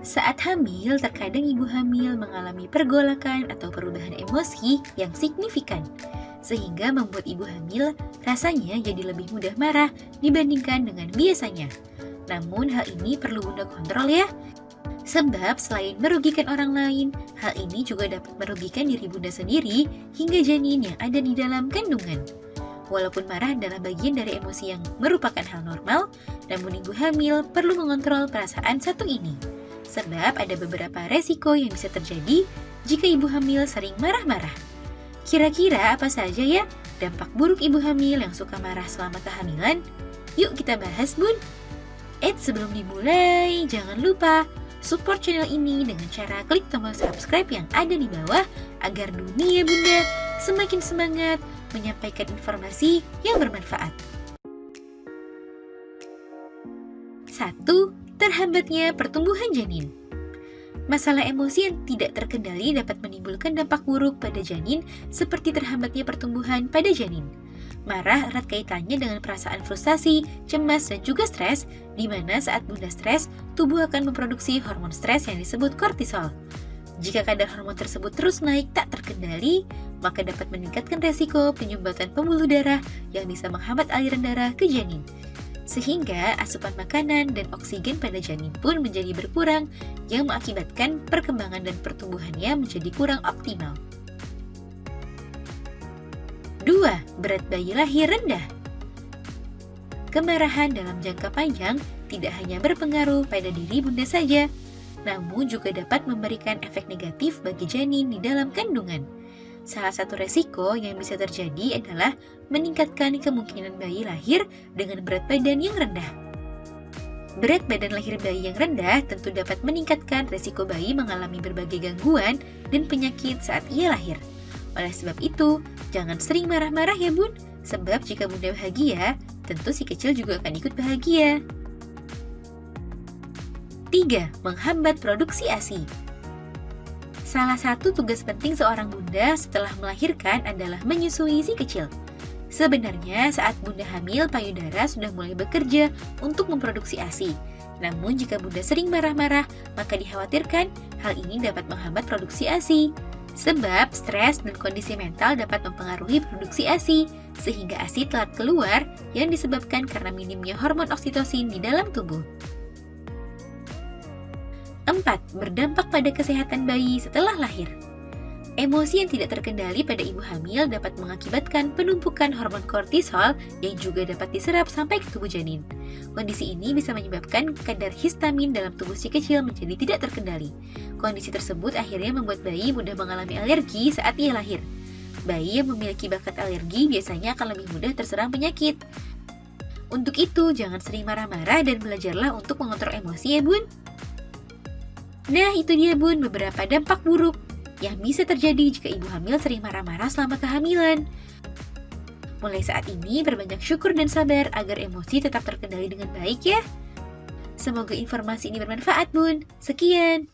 Saat hamil, terkadang ibu hamil mengalami pergolakan atau perubahan emosi yang signifikan, sehingga membuat ibu hamil rasanya jadi lebih mudah marah dibandingkan dengan biasanya. Namun hal ini perlu Bunda kontrol ya, sebab selain merugikan orang lain, hal ini juga dapat merugikan diri Bunda sendiri hingga janin yang ada di dalam kandungan. Walaupun marah adalah bagian dari emosi yang merupakan hal normal, namun ibu hamil perlu mengontrol perasaan satu ini. Sebab ada beberapa resiko yang bisa terjadi jika ibu hamil sering marah-marah. Kira-kira apa saja ya dampak buruk ibu hamil yang suka marah selama kehamilan? Yuk kita bahas, Bun! Sebelum dimulai, jangan lupa support channel ini dengan cara klik tombol subscribe yang ada di bawah agar dunia Bunda semakin semangat menyampaikan informasi yang bermanfaat. 1. Terhambatnya pertumbuhan janin. Masalah emosi yang tidak terkendali dapat menimbulkan dampak buruk pada janin seperti terhambatnya pertumbuhan pada janin. Marah erat kaitannya dengan perasaan frustasi, cemas, dan juga stres, di mana saat Bunda stres, tubuh akan memproduksi hormon stres yang disebut kortisol. Jika kadar hormon tersebut terus naik tak terkendali, maka dapat meningkatkan resiko penyumbatan pembuluh darah yang bisa menghambat aliran darah ke janin. Sehingga asupan makanan dan oksigen pada janin pun menjadi berkurang yang mengakibatkan perkembangan dan pertumbuhannya menjadi kurang optimal. 2. Berat bayi lahir rendah. Kemarahan dalam jangka panjang tidak hanya berpengaruh pada diri Bunda saja, namun juga dapat memberikan efek negatif bagi janin di dalam kandungan. Salah satu resiko yang bisa terjadi adalah meningkatkan kemungkinan bayi lahir dengan berat badan yang rendah. Berat badan lahir bayi yang rendah tentu dapat meningkatkan resiko bayi mengalami berbagai gangguan dan penyakit saat ia lahir. Oleh sebab itu, jangan sering marah-marah ya Bun, sebab jika Bunda bahagia, tentu si kecil juga akan ikut bahagia. 3. Menghambat produksi ASI. Salah satu tugas penting seorang bunda setelah melahirkan adalah menyusui si kecil. Sebenarnya saat bunda hamil, payudara sudah mulai bekerja untuk memproduksi ASI. Namun jika bunda sering marah-marah, maka dikhawatirkan hal ini dapat menghambat produksi ASI. Sebab stres dan kondisi mental dapat mempengaruhi produksi ASI, sehingga ASI telat keluar yang disebabkan karena minimnya hormon oksitosin di dalam tubuh. 4. Berdampak pada kesehatan bayi setelah lahir. Emosi yang tidak terkendali pada ibu hamil dapat mengakibatkan penumpukan hormon kortisol yang juga dapat diserap sampai ke tubuh janin. Kondisi ini bisa menyebabkan kadar histamin dalam tubuh si kecil menjadi tidak terkendali. Kondisi tersebut akhirnya membuat bayi mudah mengalami alergi saat ia lahir. Bayi yang memiliki bakat alergi biasanya akan lebih mudah terserang penyakit. Untuk itu, jangan sering marah-marah dan belajarlah untuk mengontrol emosi ya Bun. Nah, itu dia Bun beberapa dampak buruk yang bisa terjadi jika ibu hamil sering marah-marah selama kehamilan. Mulai saat ini, berbanyak syukur dan sabar agar emosi tetap terkendali dengan baik ya. Semoga informasi ini bermanfaat Bun. Sekian.